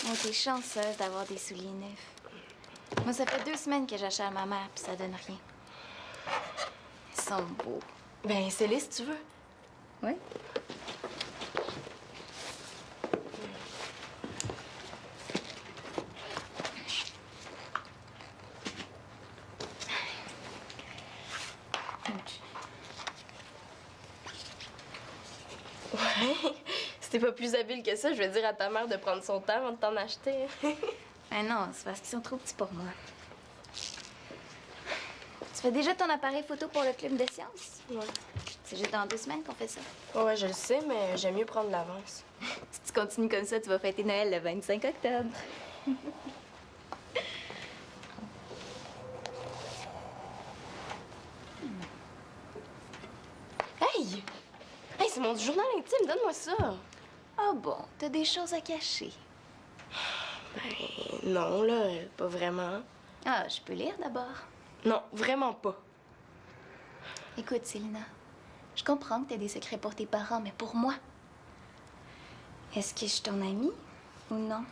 Oh, t'es chanceuse d'avoir des souliers neufs. Moi, ça fait 2 semaines que j'achète à ma mère, puis ça donne rien. Ils sont beaux. Ben, essaie-les si tu veux. Oui? Ouais. Si t'es pas plus habile que ça, je vais dire à ta mère de prendre son temps avant de t'en acheter. Ah non, c'est parce qu'ils sont trop petits pour moi. Tu fais déjà ton appareil photo pour le club de sciences? Ouais. C'est juste dans 2 semaines qu'on fait ça. Ouais, je le sais, mais j'aime mieux prendre l'avance. Si tu continues comme ça, tu vas fêter Noël le 25 octobre. Hey! Hey, c'est mon journal intime, donne-moi ça! Ah bon, t'as des choses à cacher. Ben, non, là, pas vraiment. Ah, je peux lire d'abord. Non, vraiment pas. Écoute, Célina, je comprends que t'as des secrets pour tes parents, mais pour moi, est-ce que je suis ton amie ou non?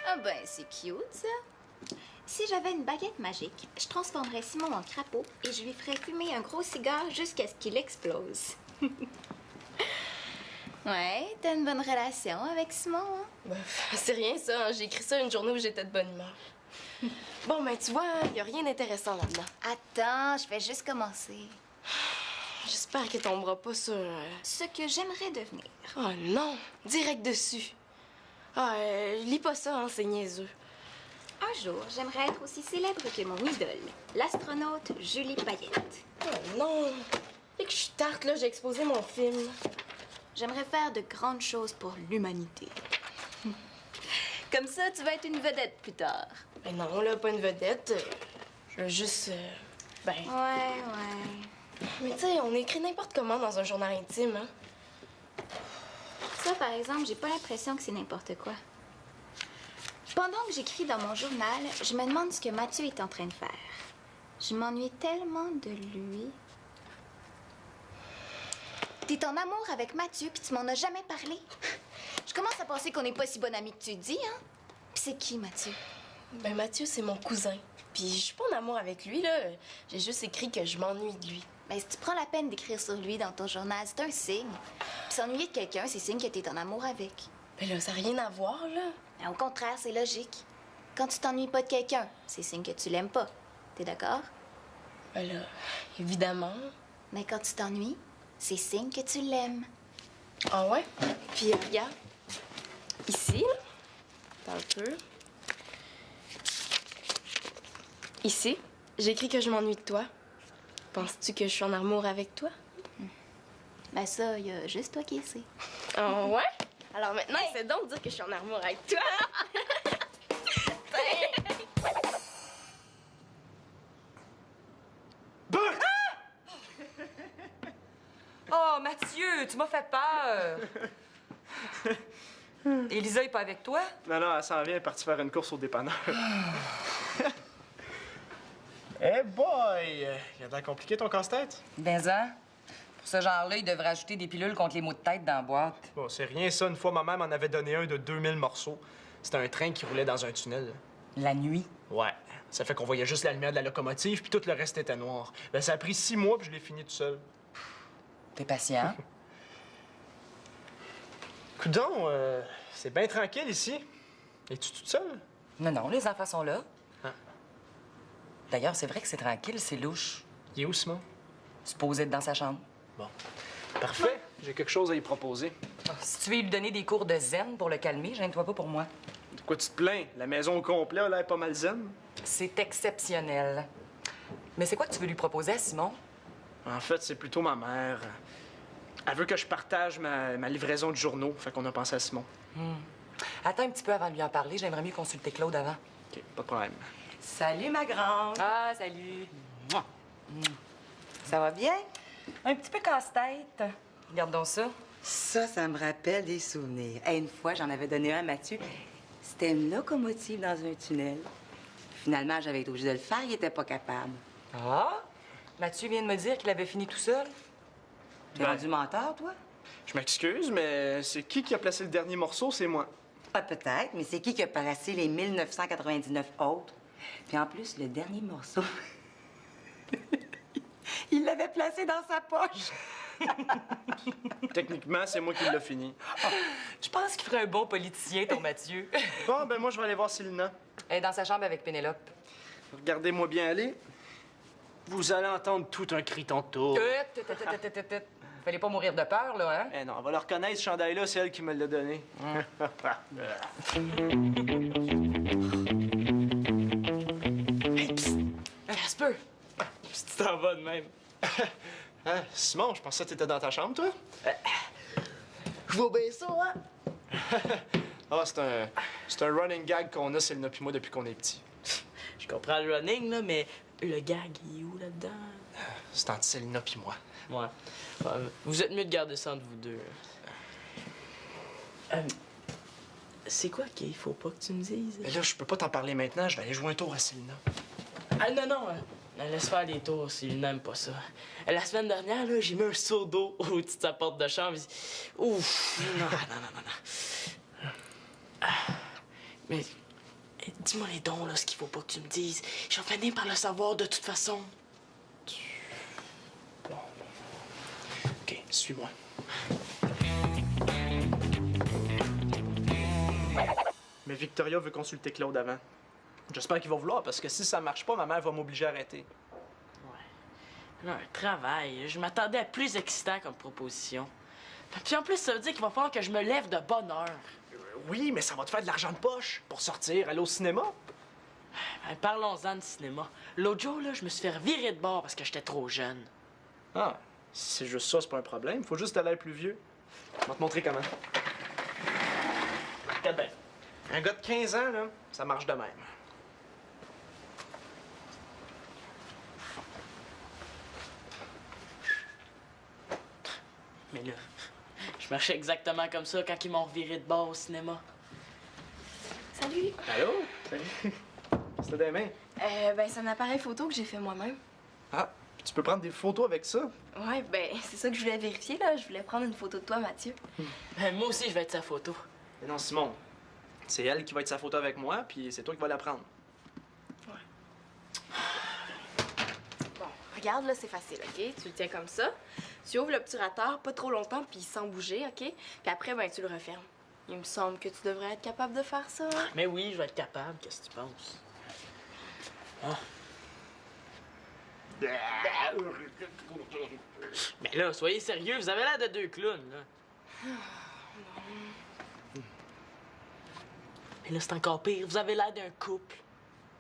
Ah ben, c'est cute, ça. Si j'avais une baguette magique, je transformerais Simon en crapaud et je lui ferais fumer un gros cigare jusqu'à ce qu'il explose. Ouais, t'as une bonne relation avec Simon, hein? Ben, c'est rien, ça. Hein. J'ai écrit ça une journée où j'étais de bonne humeur. Bon, ben, tu vois, il y a rien d'intéressant là-dedans. Attends, je vais juste commencer. J'espère que tomberas pas sur... Ce que j'aimerais devenir. Oh non! Direct dessus. Ah, lis pas ça, hein, c'est niaiseux. Un jour, j'aimerais être aussi célèbre que mon idole, l'astronaute Julie Payette. Oh non! Et que je suis tarte, là, j'ai exposé mon film. J'aimerais faire de grandes choses pour l'humanité. Comme ça, tu vas être une vedette plus tard. Ben non, là, pas une vedette. Je veux juste... ben... Ouais. Mais tu sais, on écrit n'importe comment dans un journal intime, hein? Ça, par exemple, j'ai pas l'impression que c'est n'importe quoi. Pendant que j'écris dans mon journal, je me demande ce que Mathieu est en train de faire. Je m'ennuie tellement de lui. T'es en amour avec Mathieu, puis tu m'en as jamais parlé. Je commence à penser qu'on n'est pas si bonne amie que tu dis, hein? Puis c'est qui, Mathieu? Ben Mathieu, c'est mon cousin. Puis je suis pas en amour avec lui, là. J'ai juste écrit que je m'ennuie de lui. Ben, si tu prends la peine d'écrire sur lui dans ton journal, c'est un signe. Puis s'ennuyer de quelqu'un, c'est signe que t'es en amour avec. Ben là, ça n'a rien à voir, là. Ben, au contraire, c'est logique. Quand tu t'ennuies pas de quelqu'un, c'est signe que tu l'aimes pas. T'es d'accord? Ben là, évidemment. Mais quand tu t'ennuies, c'est signe que tu l'aimes. Ah ouais? Puis regarde, ici, là, attends un peu. Ici, j'ai écrit que je m'ennuie de toi. Penses-tu que je suis en amour avec toi? Ben ça, y a juste toi qui le sais. Ah ouais? Alors maintenant, c'est donc de dire que je suis en amour avec toi. Oh, Mathieu, tu m'as fait peur! Elisa est pas avec toi? Non, non, elle s'en vient, elle est partie faire une course au dépanneur. Eh boy! Il a de l'air compliqué ton casse-tête? Ben, hein? Pour ce genre-là, il devrait ajouter des pilules contre les maux de tête dans la boîte. Bon, c'est rien ça. Une fois, ma mère m'en avait donné un de 2000 morceaux. C'était un train qui roulait dans un tunnel. La nuit? Ouais. Ça fait qu'on voyait juste la lumière de la locomotive, puis tout le reste était noir. Ben, ça a pris 6 mois, puis je l'ai fini tout seul. T'es patient? Coudon, c'est bien tranquille ici. Es-tu toute seule? Non, non, les enfants sont là. Ah. D'ailleurs, c'est vrai que c'est tranquille, c'est louche. Il est où, Simon? Supposé être dans sa chambre. Bon. Parfait. J'ai quelque chose à y proposer. Si tu veux lui donner des cours de zen pour le calmer, gêne-toi pas pour moi. De quoi tu te plains? La maison au complet a l'air pas mal zen. C'est exceptionnel. Mais c'est quoi que tu veux lui proposer à Simon? En fait, c'est plutôt ma mère. Elle veut que je partage ma livraison de journaux, fait qu'on a pensé à Simon. Attends un petit peu avant de lui en parler. J'aimerais mieux consulter Claude avant. OK, pas de problème. Salut, ma grande. Ah, salut. Mouah. Ça va bien? Un petit peu casse-tête. Regarde donc ça. Ça me rappelle des souvenirs. Hey, une fois, j'en avais donné un à Mathieu. C'était une locomotive dans un tunnel. Finalement, j'avais été obligée de le faire, il était pas capable. Ah? Mathieu vient de me dire qu'il avait fini tout seul. T'es rendu menteur, toi? Je m'excuse, mais c'est qui a placé le dernier morceau? C'est moi. Ah, peut-être, mais c'est qui a placé les 1999 autres? Puis en plus, le dernier morceau, il l'avait placé dans sa poche. Techniquement, c'est moi qui l'ai fini. Je pense qu'il ferait un bon politicien, ton Mathieu. Bon, ben moi, je vais aller voir Célina. Elle est dans sa chambre avec Pénélope. Regardez-moi bien aller. Vous allez entendre tout un cri tantôt. Fallait pas mourir de peur, là, hein? Eh non, on va le reconnaître, ce chandail-là, c'est elle qui me l'a donné. Casper! Si tu t'en vas de même. Hein, Simon, je pensais que t'étais dans ta chambre, toi? Je vois bien ça, hein? Ah, c'est un running gag qu'on a, Célina puis moi, depuis qu'on est petits. Je comprends le running, là, mais le gag, il est où là-dedans? C'est entre Célina puis moi. Ouais. Vous êtes mieux de garder ça entre vous deux. C'est quoi qu'il faut pas que tu me dises? Mais là, je peux pas t'en parler maintenant, je vais aller jouer un tour à Célina. Ah non, non, laisse faire des tours s'il n'aime pas ça. La semaine dernière, là, j'ai mis un seau d'eau au-dessus de sa porte de chambre. Ouf! Non, non, non, non, non. Mais dis-moi les dons, là, ce qu'il faut pas que tu me dises. Je vais finir par le savoir de toute façon. Bon. OK, suis-moi. Mais Victoria veut consulter Claude avant. J'espère qu'il va vouloir, parce que si ça marche pas, ma mère va m'obliger à arrêter. Ouais. Non, un travail. Je m'attendais à plus excitant comme proposition. Puis en plus, ça veut dire qu'il va falloir que je me lève de bonne heure. Oui, mais ça va te faire de l'argent de poche pour sortir, aller au cinéma. Ben, parlons-en de cinéma. L'autre jour, là, je me suis fait virer de bord parce que j'étais trop jeune. Ah, si c'est juste ça, c'est pas un problème. Faut juste aller plus vieux. Je vais te montrer comment. Regarde bien. Un gars de 15 ans, là, ça marche de même. Mais là, je marchais exactement comme ça quand ils m'ont reviré de bord au cinéma. Salut! Allô? Salut. Qu'est-ce que t'as des mains? Ben, c'est un appareil photo que j'ai fait moi-même. Ah, tu peux prendre des photos avec ça? Ouais, ben, c'est ça que je voulais vérifier, là. Je voulais prendre une photo de toi, Mathieu. Ben, moi aussi, je vais être sa photo. Mais non, Simon. C'est elle qui va être sa photo avec moi, puis c'est toi qui vas la prendre. Bon, regarde, là, c'est facile, OK? Tu le tiens comme ça. Tu ouvres l'obturateur pas trop longtemps, puis sans bouger, OK? Puis après, ben, tu le refermes. Il me semble que tu devrais être capable de faire ça. Hein? Mais oui, je vais être capable. Qu'est-ce que tu penses? Ah. Mais là, soyez sérieux, vous avez l'air de deux clowns, là. Mais là, c'est encore pire, vous avez l'air d'un couple.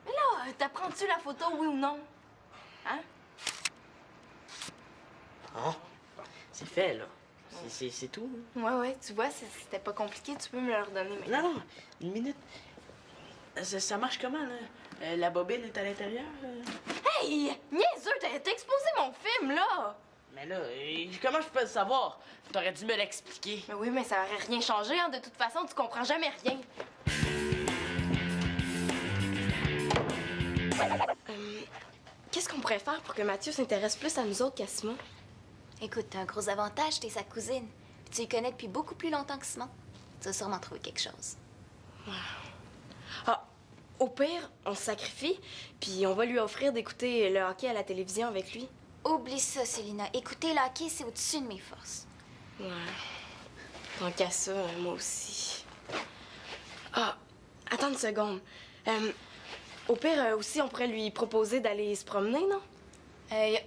Mais là, t'apprends-tu la photo, oui ou non? Hein? Ah. C'est fait, là. C'est tout. Ouais, tu vois, c'était pas compliqué. Tu peux me le redonner maintenant. Non, non, une minute. Ça marche comment, là? La bobine est à l'intérieur? Hey! Niaiseux, t'as exposé mon film, là! Mais là, comment je peux le savoir? T'aurais dû me l'expliquer. Mais oui, mais ça aurait rien changé, hein. De toute façon, tu comprends jamais rien. Qu'est-ce qu'on pourrait faire pour que Mathieu s'intéresse plus à nous autres qu'à Simon? Écoute, t'as un gros avantage, t'es sa cousine. Puis tu y connais depuis beaucoup plus longtemps que Simon. Tu vas sûrement trouver quelque chose. Ah, au pire, on se sacrifie, puis on va lui offrir d'écouter le hockey à la télévision avec lui. Oublie ça, Célina. Écouter le hockey, c'est au-dessus de mes forces. Ouais. Tant qu'à ça, moi aussi. Ah, attends une seconde. Au pire, aussi, on pourrait lui proposer d'aller se promener, non?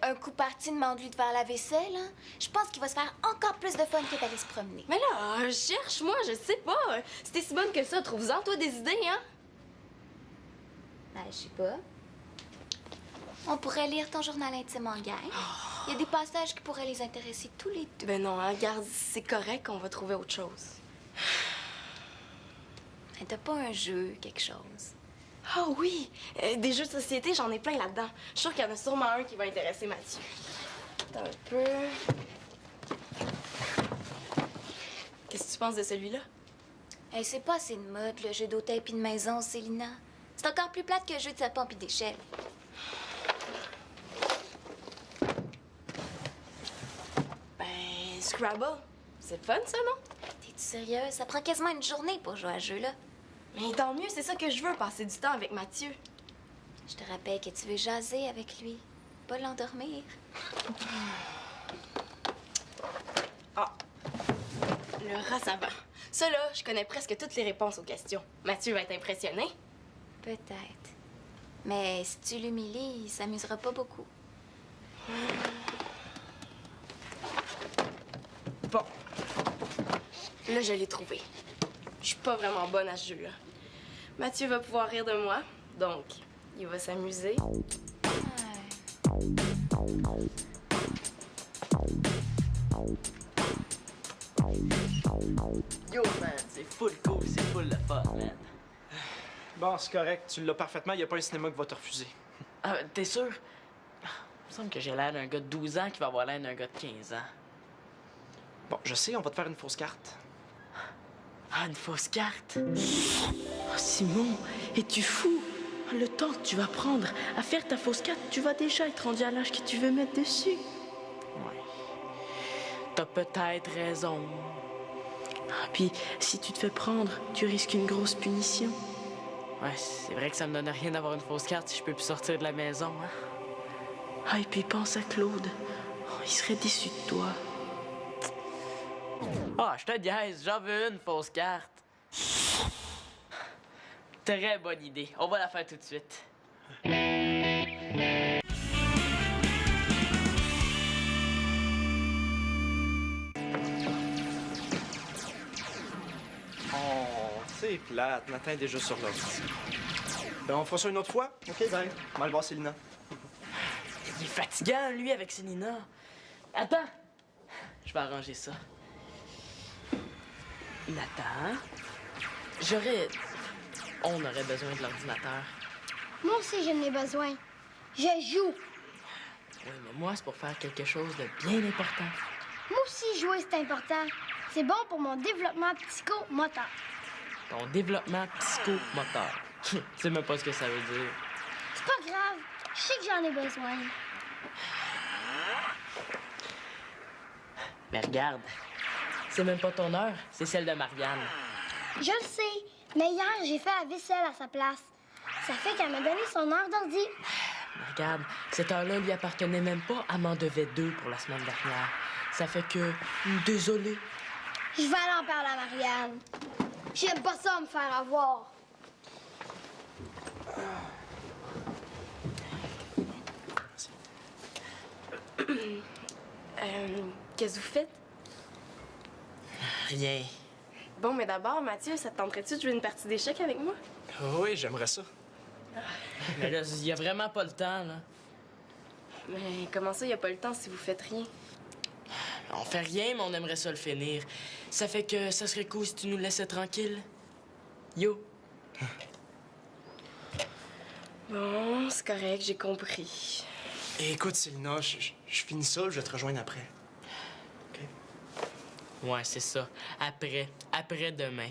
Un coup parti, demande-lui de faire la vaisselle. Hein? Je pense qu'il va se faire encore plus de fun que d'aller se promener. Mais là, cherche, moi, je sais pas. Si t'es si bonne que ça, trouve-en, toi, des idées, hein? Ben, je sais pas. On pourrait lire ton journal intime en gang. Il y a des passages qui pourraient les intéresser tous les deux. Ben non, hein, regarde, c'est correct, on va trouver autre chose. Mais t'as pas un jeu, quelque chose? Ah oui! Des jeux de société, j'en ai plein là-dedans. Je suis sûre qu'il y en a sûrement un qui va intéresser Mathieu. Attends un peu. Qu'est-ce que tu penses de celui-là? Hey, c'est pas assez de mode, le jeu d'hôtel puis de maison, Célina. C'est encore plus plate que le jeu de sapin puis d'échelle. Ben, Scrabble. C'est fun, ça, non? T'es-tu sérieuse? Ça prend quasiment une journée pour jouer à ce jeu-là. Mais tant mieux, c'est ça que je veux, passer du temps avec Mathieu. Je te rappelle que tu veux jaser avec lui, pas l'endormir. Ah, le rat savant. Ça, là, je connais presque toutes les réponses aux questions. Mathieu va être impressionné. Peut-être. Mais si tu l'humilies, il s'amusera pas beaucoup. Bon. Là, je l'ai trouvé. Je suis pas vraiment bonne à ce jeu-là. Mathieu va pouvoir rire de moi, donc il va s'amuser. Yo, man, c'est full cool, c'est full le fun, man. Bon, c'est correct. Tu l'as parfaitement. Il n'y a pas un cinéma qui va te refuser. Ah, t'es sûr? Il me semble que j'ai l'air d'un gars de 12 ans qui va avoir l'air d'un gars de 15 ans. Bon, je sais, on va te faire une fausse carte. Ah, une fausse carte? Oh, Simon, es-tu fou? Le temps que tu vas prendre à faire ta fausse carte, tu vas déjà être rendu à l'âge que tu veux mettre dessus. Ouais. T'as peut-être raison. Ah, puis, si tu te fais prendre, tu risques une grosse punition. Ouais, c'est vrai que ça me donne rien d'avoir une fausse carte si je peux plus sortir de la maison, hein? Ah, et puis pense à Claude. Oh, il serait déçu de toi. Ah, je te diaise, j'en veux une fausse carte. Très bonne idée. On va la faire tout de suite. Oh, c'est plate. Matin est déjà sur l'ordi. Ben, on fera ça une autre fois? OK, bye. On va aller voir Célina. Il est fatigant, lui, avec Célina. Attends. Je vais arranger ça. Nathan, on aurait besoin de l'ordinateur. Moi aussi, j'en ai besoin. Je joue. Oui, mais moi, c'est pour faire quelque chose de bien important. Moi aussi, jouer, c'est important. C'est bon pour mon développement psychomoteur. Ton développement psychomoteur. Tu sais même pas ce que ça veut dire. C'est pas grave. Je sais que j'en ai besoin. Mais regarde, c'est même pas ton heure, c'est celle de Marianne. Je le sais, mais hier, j'ai fait la vaisselle à sa place. Ça fait qu'elle m'a donné son heure d'ordi. Mais regarde, cette heure-là lui appartenait même pas, elle m'en devait 2 pour la semaine dernière. Ça fait que... Désolé. Je vais aller en parler à Marianne. J'aime pas ça me faire avoir. Qu'est-ce que vous faites? Rien. Bon, mais d'abord, Mathieu, ça te tenterait-tu de jouer une partie d'échecs avec moi? Oui, j'aimerais ça. Mais là, il y a vraiment pas le temps, là. Mais comment ça, il n'y a pas le temps si vous faites rien? On fait rien, mais on aimerait ça le finir. Ça fait que ça serait cool si tu nous laissais tranquille. Yo. Bon, c'est correct, j'ai compris. Et écoute, Célina, je finis ça, je vais te rejoindre après. OK? Ouais, c'est ça. Après demain.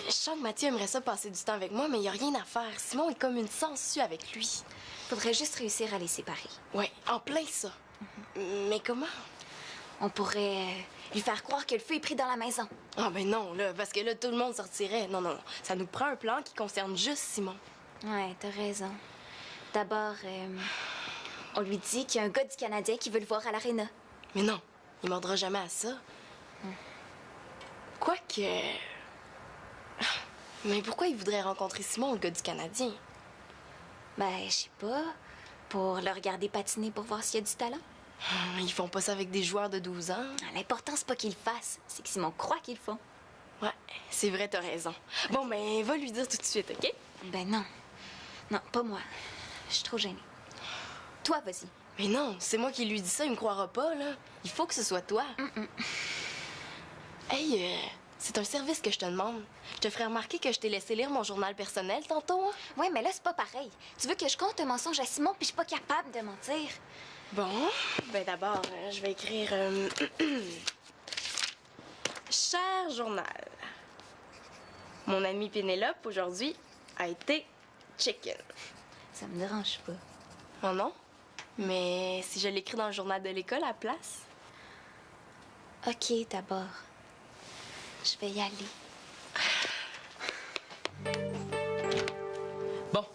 Je sens que Mathieu aimerait ça passer du temps avec moi, mais il n'y a rien à faire. Simon est comme une sangsue avec lui. Faudrait juste réussir à les séparer. Ouais, en plein ça. Mais comment? On pourrait lui faire croire que le feu est pris dans la maison. Ah ben non, là, parce que là, tout le monde sortirait. Non, non, non. Ça nous prend un plan qui concerne juste Simon. Ouais, t'as raison. D'abord, on lui dit qu'il y a un gars du Canadien qui veut le voir à l'aréna. Mais non, il mordra jamais à ça. Quoique... Mais pourquoi il voudrait rencontrer Simon, le gars du Canadien? Ben, je sais pas. Pour le regarder patiner pour voir s'il y a du talent. Ils font pas ça avec des joueurs de 12 ans. L'important, c'est pas qu'ils le fassent. C'est que Simon croit qu'ils le font. Ouais, c'est vrai, t'as raison. Bon, ben, va lui dire tout de suite, OK? Ben non. Non, pas moi. suis trop gênée. Toi, vas-y. Mais non, c'est moi qui lui dis ça, il me croira pas, là. Il faut que ce soit toi. Hey, c'est un service que je te demande. Je te ferai remarquer que je t'ai laissé lire mon journal personnel tantôt, hein? Ouais, mais là, c'est pas pareil. Tu veux que je compte un mensonge à Simon, puis je suis pas capable de mentir. Bon, ben d'abord, je vais écrire... Cher journal, mon amie Pénélope, aujourd'hui, a été chicken. Ça me dérange pas. Oh non? Mais si je l'écris dans le journal de l'école à la place? OK, d'abord. Je vais y aller. Bon,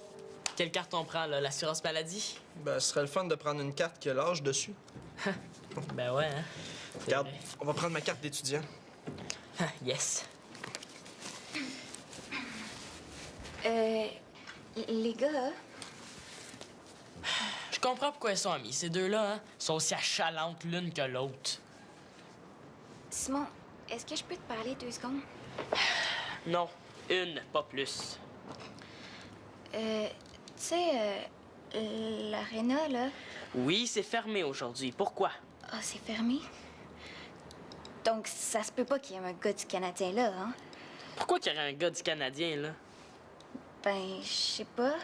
quelle carte on prend, là? L'assurance maladie? Ben, ce serait le fun de prendre une carte qui a l'âge dessus. Ben ouais, hein? C'est Regarde, vrai. on va prendre ma carte d'étudiant. Yes. Les gars, Je comprends pourquoi ils sont amis. Ces deux-là, hein, sont aussi achalantes l'une que l'autre. Simon, est-ce que je peux te parler 2 secondes? Non, une, pas plus. Tu sais, l'aréna, là, Oui, c'est fermé aujourd'hui. Pourquoi? ah, c'est fermé. Donc, ça se peut pas qu'il y ait un gars du Canadien là, hein? Pourquoi qu'il y aurait un gars du Canadien, là? Ben, je sais pas.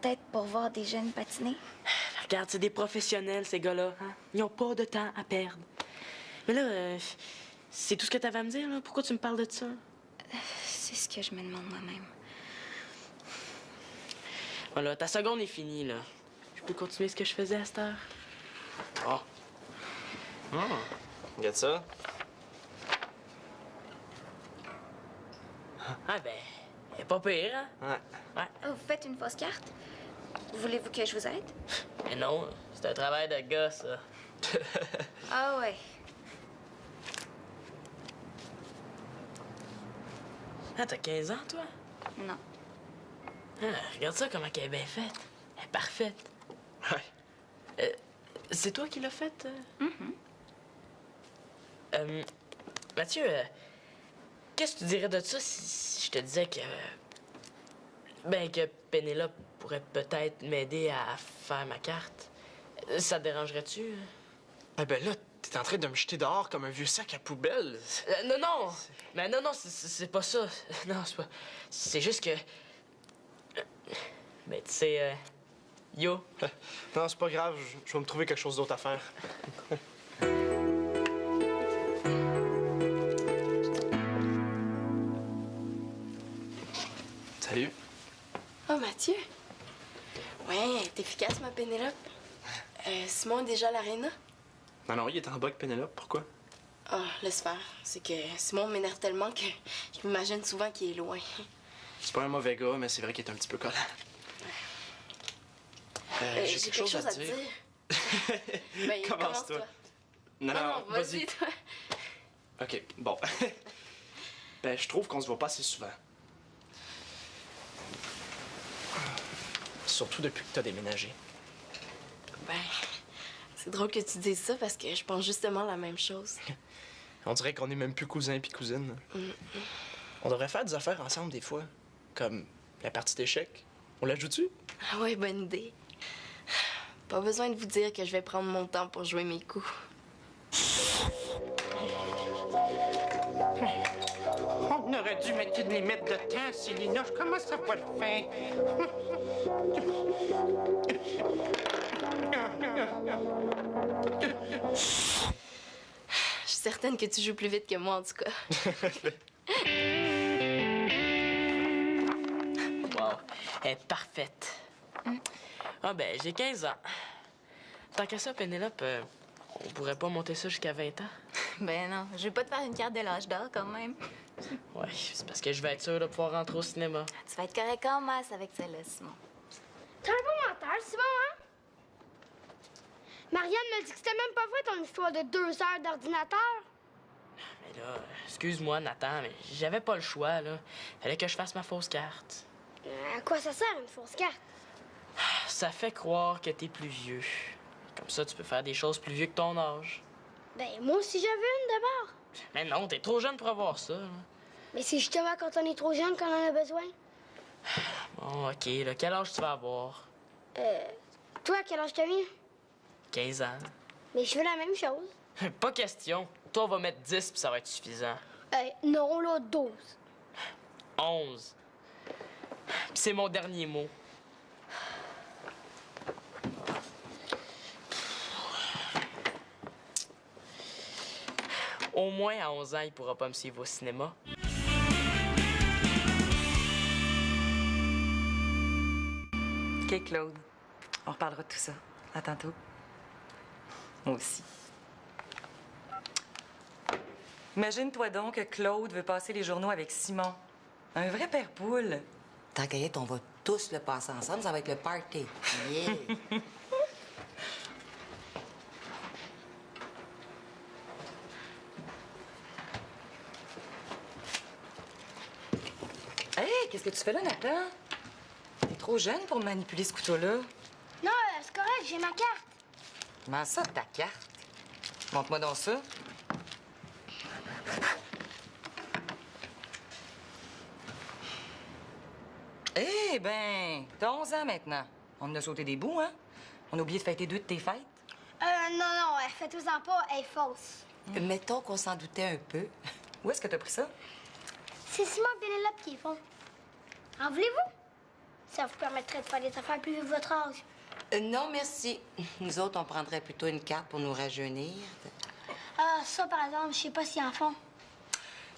Peut-être pour voir des jeunes patiner. Regarde, c'est des professionnels, ces gars-là. Hein? Ils ont pas de temps à perdre. Mais là, c'est tout ce que t'avais à me dire, là? Pourquoi tu me parles de ça? C'est ce que je me demande moi-même. Voilà, ta seconde est finie, là. Je peux continuer ce que je faisais à cette heure? Oh. Regarde ça. Ah ben, elle est pas pire, hein? Ouais. Ouais. Oh, vous faites une fausse carte? Voulez-vous que je vous aide? Mais non, c'est un travail de gars, ça. Ah ouais. Ah, t'as 15 ans, toi? Non. Ah, regarde ça, comment elle est bien faite. Elle est parfaite. Ouais. C'est toi qui l'as faite? Mathieu, qu'est-ce que tu dirais de ça si je te disais que... Ben, que Pénélope pourrait peut-être m'aider à faire ma carte? Ça te dérangerait-tu? Eh ben là, t'es en train de me jeter dehors comme un vieux sac à poubelle. Non, non! Mais non, non, c'est pas ça. Non, c'est pas... C'est juste que... Ben, tu sais, yo. Non, c'est pas grave, je vais me trouver quelque chose d'autre à faire. Salut. Oh, Mathieu. Ouais, t'es efficace, ma Pénélope. Simon est déjà à l'aréna? Non, non, il est en bas avec Pénélope, pourquoi? Ah, laisse faire. C'est que Simon m'énerve tellement que je m'imagine souvent qu'il est loin. C'est pas un mauvais gars, mais c'est vrai qu'il est un petit peu collant. J'ai quelque chose à te dire. Ben, Commence-toi. Non, non, vas-y, toi. OK, bon. Ben, je trouve qu'on se voit pas assez souvent. Surtout depuis que t'as déménagé. Ben, c'est drôle que tu dises ça parce que je pense justement la même chose. On dirait qu'on est même plus cousins puis cousines. On devrait faire des affaires ensemble des fois. Comme la partie d'échecs. On la joue-tu? Ah ouais, bonne idée. Pas besoin de vous dire que je vais prendre mon temps pour jouer mes coups. On aurait dû mettre une limite de temps, Célina. Je commence à pas le faire. Je suis certaine que tu joues plus vite que moi, en tout cas. Wow, elle est parfaite. Ah ben, j'ai 15 ans. Tant qu'à ça, Pénélope, on pourrait pas monter ça jusqu'à 20 ans? Ben non, je vais pas te faire une carte de l'âge d'or quand même. Ouais, c'est parce que je vais être sûr de pouvoir rentrer au cinéma. Tu vas être correct en masse avec celle-là, Simon. T'es un bon menteur, Simon, hein? Marianne m'a dit que c'était même pas vrai ton histoire de 2 heures d'ordinateur. Mais là, excuse-moi, Nathan, mais j'avais pas le choix, là. Fallait que je fasse ma fausse carte. À quoi ça sert, une fausse carte? Ça fait croire que t'es plus vieux. Comme ça, tu peux faire des choses plus vieux que ton âge. Ben, moi aussi, j'avais une d'abord. Mais non, t'es trop jeune pour avoir ça, là. Mais c'est justement quand on est trop jeune qu'on en a besoin. Bon, OK, là, quel âge tu vas avoir? Toi, à quel âge t'as mis? 15 ans. Mais je fais la même chose. Pas question. Toi, on va mettre 10 puis ça va être suffisant. Non, là, 12. 11. Puis c'est mon dernier mot. Au moins, à 11 ans, il pourra pas me suivre au cinéma. OK, Claude. On reparlera de tout ça. À tantôt. Moi aussi. Imagine-toi donc que Claude veut passer les journaux avec Simon. Un vrai père poule. Tant qu'à y être, on va tous le passer ensemble, ça va être le party. Yeah! Hey, qu'est-ce que tu fais là, Nathan? T'es trop jeune pour manipuler ce couteau-là. Non, c'est correct, j'ai ma carte. Comment ça, ta carte? Montre-moi donc ça. Eh ben, t'as 11 ans maintenant. On en a sauté des bouts, hein? On a oublié de fêter 2 de tes fêtes. Non, faites-vous-en pas, elle est fausse. Mettons qu'on s'en doutait un peu. Où est-ce que t'as pris ça? C'est Simon et Pénélope qui les font. En voulez-vous? Ça vous permettrait de faire des affaires plus vives de votre âge. Non, merci. Nous autres, on prendrait plutôt une carte pour nous rajeunir. Ah, ça, par exemple, je sais pas s'ils en font.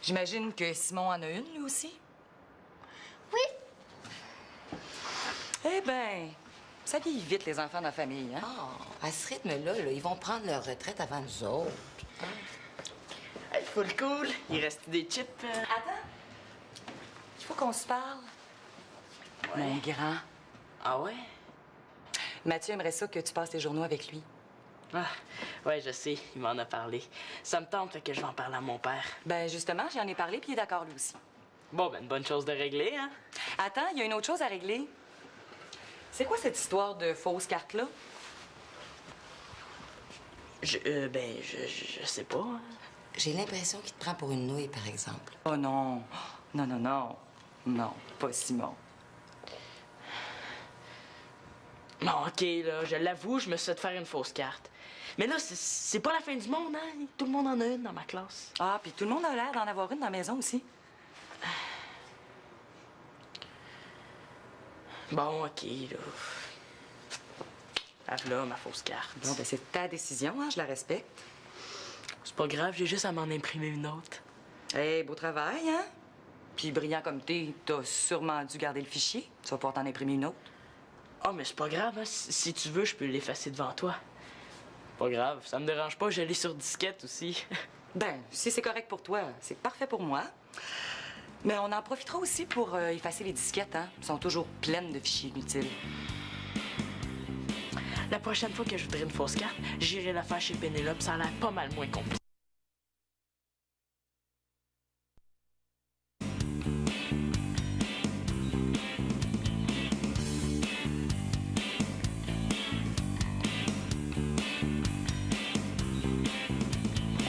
J'imagine que Simon en a une, lui aussi. Oui. Eh ben, ça vieillit vite, les enfants dans la famille, hein? Ah, à ce rythme-là, là, ils vont prendre leur retraite avant nous autres. Hey, full cool. Il reste des chips. Attends. Il faut qu'on se parle. Ouais. Mon grand. Ah ouais? Mathieu aimerait ça que tu passes tes journaux avec lui. Ah, ouais, je sais. Il m'en a parlé. Ça me tente, fait que je vais en parler à mon père. Ben, justement, j'en ai parlé, puis il est d'accord, lui aussi. Bon, ben, une bonne chose de régler, hein? Attends, il y a une autre chose à régler. C'est quoi cette histoire de fausse carte-là? Je sais pas. Hein. J'ai l'impression qu'il te prend pour une nouille, par exemple. Oh non. Non, non, non. Non, pas Simon. Bon, OK, là, je l'avoue, je me suis fait faire une fausse carte. Mais là, c'est pas la fin du monde, hein? Tout le monde en a une dans ma classe. Ah, puis tout le monde a l'air d'en avoir une dans la maison aussi. Bon, OK, là. Ah, là, ma fausse carte. Bon, ben c'est ta décision, hein, je la respecte. C'est pas grave, j'ai juste à m'en imprimer une autre. Hey, beau travail, hein? Puis brillant comme t'es, t'as sûrement dû garder le fichier. Tu vas pouvoir t'en imprimer une autre. Ah, mais c'est pas grave, hein? Si tu veux, je peux l'effacer devant toi. Pas grave, ça me dérange pas, je l'ai sur disquette aussi. Ben, si c'est correct pour toi, c'est parfait pour moi. Mais on en profitera aussi pour effacer les disquettes, hein? Elles sont toujours pleines de fichiers inutiles. La prochaine fois que je voudrais une fausse carte, j'irai la faire chez Pénélope, ça a l'air pas mal moins compliqué.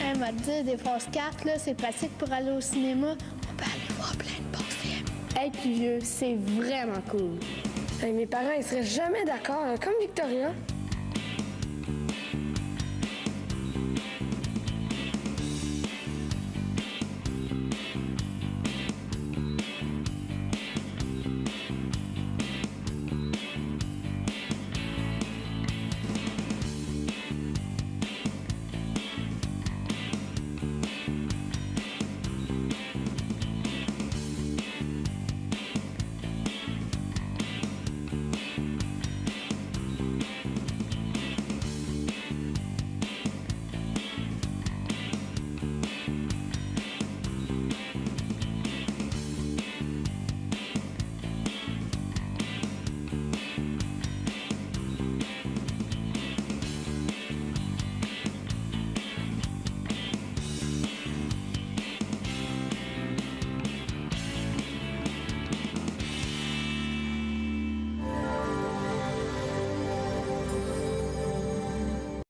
Elle m'a dit des fausses cartes, là, c'est pratique pour aller au cinéma. On peut aller voir plein de bons films. Être plus vieux, c'est vraiment cool. Mes parents, ils seraient jamais d'accord, comme Victoria.